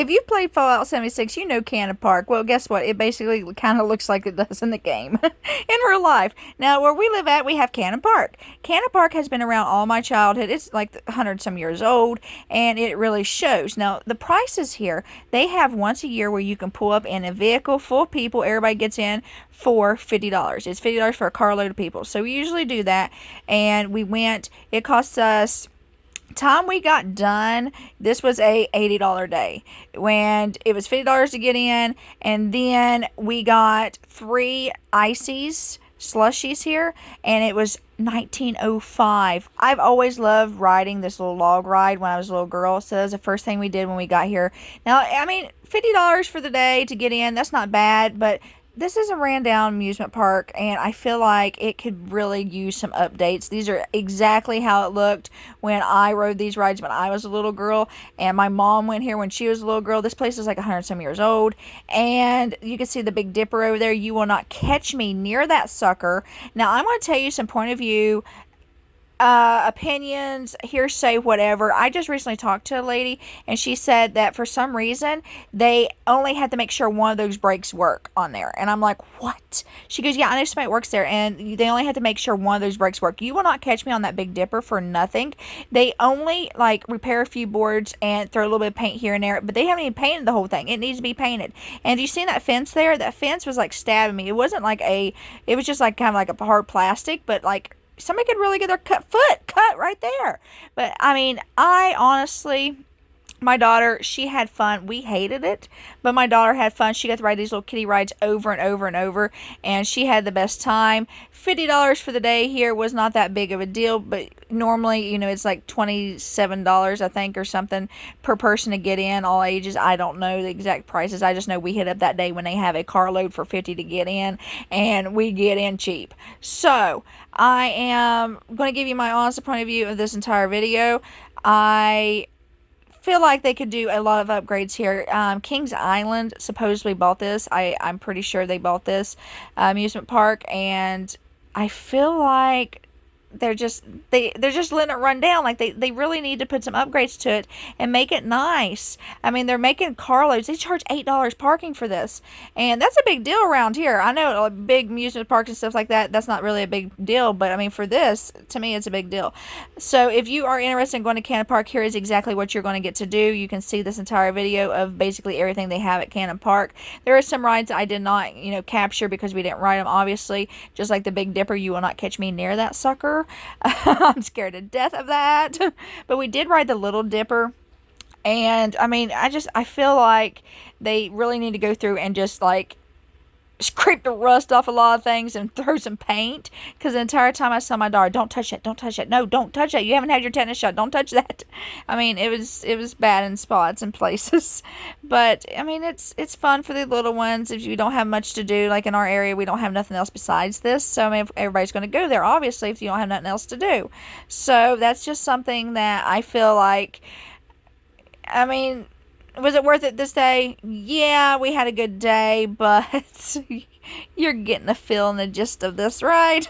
If you played Fallout 76, you know Camden Park. Well, guess what? It basically kind of looks like it does in the game in real life. Now, where we live at, we have Camden Park. Camden Park has been around all my childhood. It's like 100 some years old, and it really shows. Now, the prices here, they have once a year where you can pull up in a vehicle full of people. Everybody gets in for $50. It's $50 for a carload of people. So we usually do that, and we went. It costs us time we got done. This was a $80 day when it was $50 to get in, and then we got 3 ices slushies here, and it was 1905. I've always loved riding this little log ride when I was a little girl, so that was the first thing we did when we got here. Now, I mean, $50 for the day to get in, that's not bad, but this is a ran down amusement park, and I feel like it could really use some updates. These are exactly how it looked when I rode these rides when I was a little girl, and my mom went here when she was a little girl. This place is like 100 some years old, and you can see the Big Dipper over there. You will not catch me near that sucker. Now, I'm going to tell you some point of view opinions, hearsay, whatever. I just recently talked to a lady, and she said that for some reason they only had to make sure one of those brakes work on there. And I'm like, what? She goes, yeah, I know somebody works there, and they only had to make sure one of those brakes work. You will not catch me on that Big Dipper for nothing. They only like repair a few boards and throw a little bit of paint here and there, but they haven't even painted the whole thing. It needs to be painted. And have you seen that fence there? That fence was like stabbing me. It wasn't like it was just like kind of like a hard plastic, but like somebody could really get their foot cut right there. But I mean, I honestly, my daughter, she had fun. We hated it, but my daughter had fun. She got to ride these little kiddie rides over and over and over, and she had the best time. $50 for the day here was not that big of a deal, but normally, it's like $27, I think, or something per person to get in, all ages. I don't know the exact prices. I just know we hit up that day when they have a carload for 50 to get in, and we get in cheap. So I am going to give you my honest point of view of this entire video. I feel like they could do a lot of upgrades here. Kings Island supposedly bought this. I'm pretty sure they bought this amusement park, and I feel like they're just letting it run down. Like they really need to put some upgrades to it and make it nice. I mean, they're making carloads. They charge $8 parking for this, and that's a big deal around here. I know big amusement parks and stuff like that's not really a big deal, but I mean, for this, to me, it's a big deal. So if you are interested in going to Camden Park, here is exactly what you're going to get to do. You can see this entire video of basically everything they have at Camden Park. There are some rides I did not capture because we didn't ride them, obviously, just like the Big Dipper. You will not catch me near that sucker. I'm scared to death of that. But we did ride the Little Dipper, and I mean, I feel like they really need to go through and just like scrape the rust off a lot of things and throw some paint, because the entire time I saw my daughter, don't touch that, don't touch that, no, don't touch that, you haven't had your tetanus shot, don't touch that. I mean, it was bad in spots and places, but I mean, it's fun for the little ones if you don't have much to do. Like in our area, we don't have nothing else besides this, so I mean, everybody's going to go there obviously if you don't have nothing else to do. So that's just something that I feel like, I mean, was it worth it this day? Yeah, we had a good day, but you're getting a feel and the gist of this, right?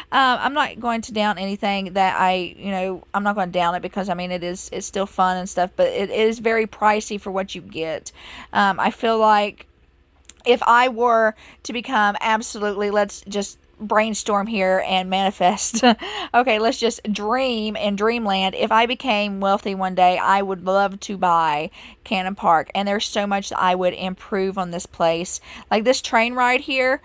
I'm not going to down anything that I'm not going to down it, because I mean, it's still fun and stuff, but it is very pricey for what you get. I feel like if I were to become absolutely, let's just brainstorm here and manifest. Okay, let's just dream in dreamland. If I became wealthy one day, I would love to buy Camden Park, and there's so much that I would improve on this place. Like this train ride here,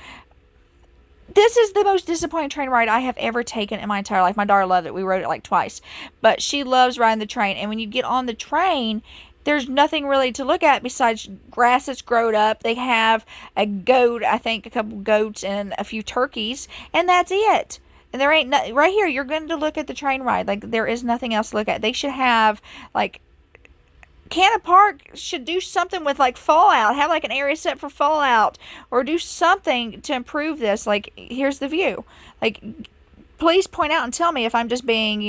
this is the most disappointing train ride I have ever taken in my entire life. My daughter loved it. We rode it like twice, but she loves riding the train, and when you get on the train, there's nothing really to look at besides grass that's grown up. They have a goat, I think a couple goats and a few turkeys, and that's it. And there ain't right here, you're going to look at the train ride. Like, there is nothing else to look at. They should have, like, Camden Park should do something with, like, Fallout. Have, like, an area set for Fallout. Or do something to improve this. Like, here's the view. Like, please point out and tell me if I'm just being,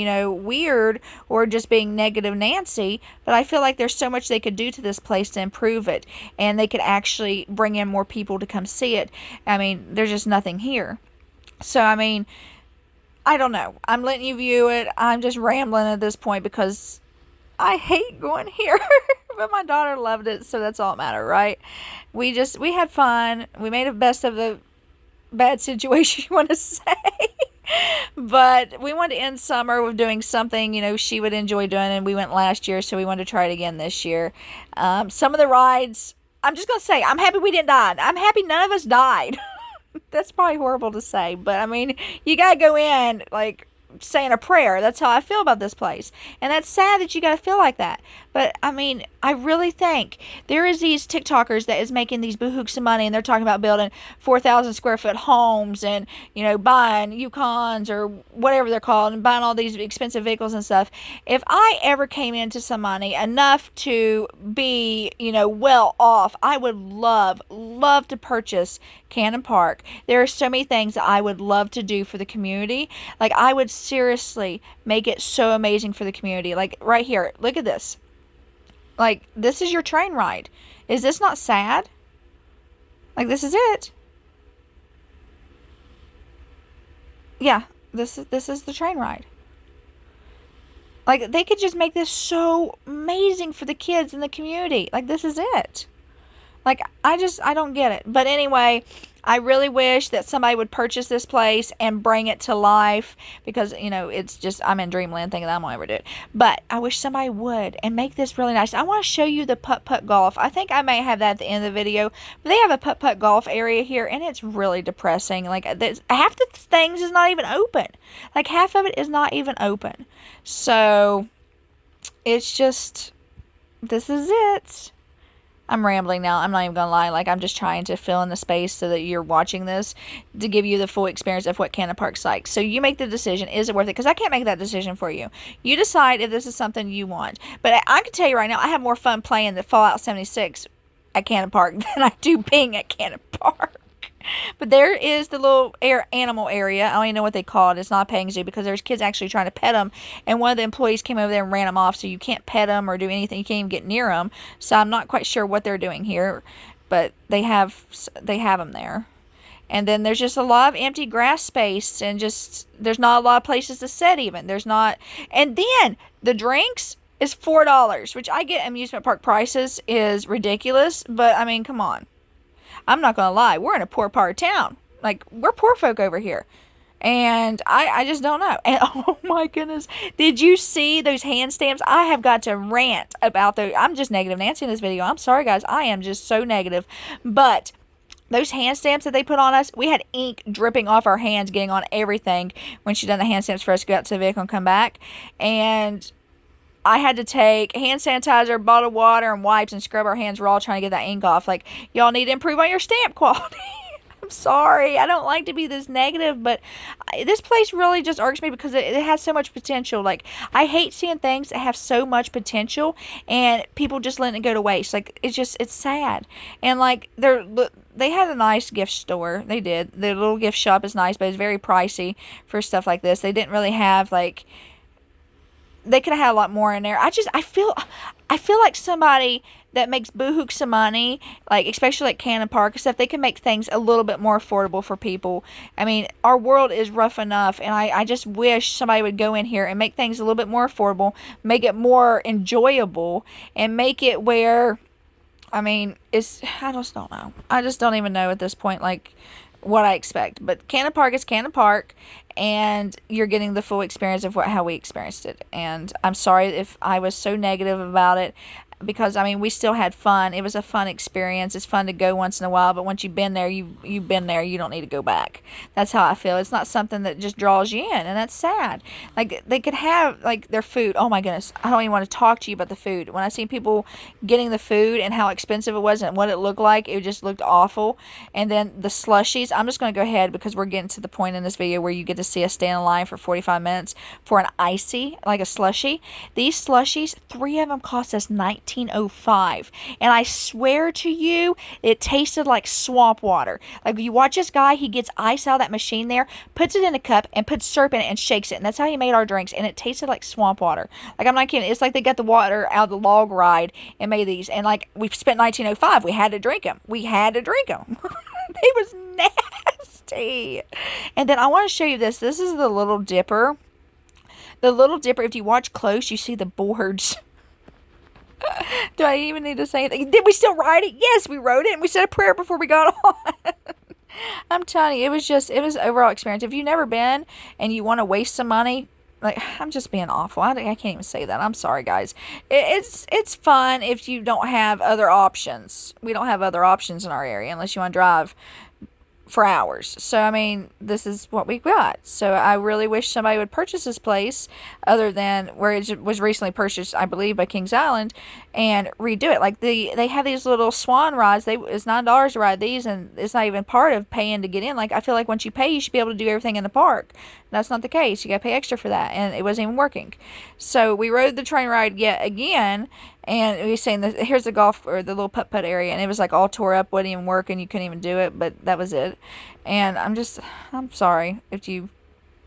weird or just being negative Nancy, but I feel like there's so much they could do to this place to improve it, and they could actually bring in more people to come see it. I mean, there's just nothing here. So, I mean, I don't know. I'm letting you view it. I'm just rambling at this point because I hate going here. but my daughter loved it, so that's all that matters, right? We had fun. We made the best of the bad situation, you want to say. But we wanted to end summer with doing something, she would enjoy doing, and we went last year, so we wanted to try it again this year. Some of the rides, I'm just going to say, I'm happy we didn't die. I'm happy none of us died. That's probably horrible to say, but I mean, you got to go in, like, saying a prayer. That's how I feel about this place. And that's sad that you got to feel like that. But I mean, I really think there is these TikTokers that is making these boohooks of money, and they're talking about building 4,000 square foot homes and, buying Yukons or whatever they're called, and buying all these expensive vehicles and stuff. If I ever came into some money enough to be, well off, I would love to purchase Camden Park. There are so many things that I would love to do for the community. Like, I would seriously make it so amazing for the community. Like, right here, look at this. Like, this is your train ride. Is this not sad? Like, this is it. Yeah, this is the train ride. Like, they could just make this so amazing for the kids in the community. Like, this is it. Like, I don't get it. But anyway, I really wish that somebody would purchase this place and bring it to life, because, it's just, I'm in dreamland thinking that I'm going to ever do it. But I wish somebody would and make this really nice. I want to show you the putt-putt golf. I think I may have that at the end of the video. But they have a putt-putt golf area here, and it's really depressing. Like, half the things is not even open. Like, half of it is not even open. So, it's just, this is it. I'm rambling now. I'm not even going to lie. Like, I'm just trying to fill in the space so that you're watching this to give you the full experience of what Camden Park's like. So you make the decision. Is it worth it? Because I can't make that decision for you. You decide if this is something you want. But I can tell you right now, I have more fun playing the Fallout 76 at Camden Park than I do being at Camden Park. But there is the little animal area. I don't even know what they call it. It's not a petting zoo, because there's kids actually trying to pet them. And one of the employees came over there and ran them off. So you can't pet them or do anything. You can't even get near them. So I'm not quite sure what they're doing here. But they have them there. And then there's just a lot of empty grass space. And just, there's not a lot of places to sit even. There's not. And then the drinks is $4. Which, I get amusement park prices is ridiculous. But I mean, come on. I'm not going to lie. We're in a poor part of town. Like, we're poor folk over here. And I just don't know. And, oh my goodness. Did you see those hand stamps? I have got to rant about those. I'm just negative Nancy in this video. I'm sorry, guys. I am just so negative. But those hand stamps that they put on us, we had ink dripping off our hands, getting on everything when she done the hand stamps for us to go out to the vehicle and come back. And I had to take hand sanitizer, bottled water, and wipes and scrub our hands raw trying to get that ink off. Like, y'all need to improve on your stamp quality. I'm sorry. I don't like to be this negative, but this place really just irks me because it has so much potential. Like, I hate seeing things that have so much potential and people just letting it go to waste. Like, it's sad. And, like, they had a nice gift store. They did. Their little gift shop is nice, but it's very pricey for stuff like this. They didn't really have, like, they could have had a lot more in there. I feel like somebody that makes boohooks some money, like, especially like Camden Park and stuff, they can make things a little bit more affordable for people. I mean, our world is rough enough, and I just wish somebody would go in here and make things a little bit more affordable, make it more enjoyable, and make it where, I mean, I just don't know. I just don't even know at this point, like, what I expect. But Camden Park is Camden Park, and you're getting the full experience of how we experienced it. And I'm sorry if I was so negative about it, because, I mean, we still had fun. It was a fun experience. It's fun to go once in a while, but once you've been there, you've been there. You don't need to go back. That's how I feel. It's not something that just draws you in, and that's sad. Like, they could have, like, their food. Oh, my goodness. I don't even want to talk to you about the food. When I see people getting the food and how expensive it was and what it looked like, it just looked awful. And then the slushies. I'm just going to go ahead because we're getting to the point in this video where you get to see us stand in line for 45 minutes for an icy, like a slushie. These slushies, 3 of them cost us $19.05, and I swear to you, it tasted like swamp water. Like, you watch this guy, he gets ice out of that machine there, puts it in a cup, and puts syrup in it and shakes it, and that's how he made our drinks, and it tasted like swamp water. Like, I'm not kidding. It's like they got the water out of the log ride and made these, and, like, we spent $19.05. We had to drink them. It was nasty. And then I want to show you this. This is the Little Dipper. The Little Dipper, if you watch close, you see the boards. Do I even need to say anything? Did we still ride it? Yes, we rode it, and we said a prayer before we got on. I'm telling you, it was overall experience. If you've never been and you want to waste some money, like, I'm just being awful. I can't even say that. I'm sorry, guys. It's fun if you don't have other options. We don't have other options in our area unless you want to drive for hours. So, I mean, this is what we got. So, I really wish somebody would purchase this place other than where it was recently purchased, I believe, by Kings Island, and redo it. Like, they have these little swan rides. It's $9 to ride these, and it's not even part of paying to get in. Like, I feel like once you pay, you should be able to do everything in the park. That's not the case. You got to pay extra for that, and it wasn't even working. So, we rode the train ride yet again, and we were saying that here's the golf or the little putt-putt area, and it was like all tore up, wouldn't even work, and you couldn't even do it, but that was it. And I'm sorry if you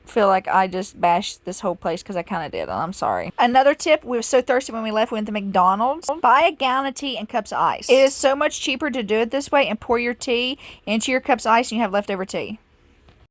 feel like I just bashed this whole place, because I kind of did, and I'm sorry. Another tip, we were so thirsty when we left, we went to McDonald's. Buy a gallon of tea and cups of ice. It is so much cheaper to do it this way and pour your tea into your cups of ice and you have leftover tea.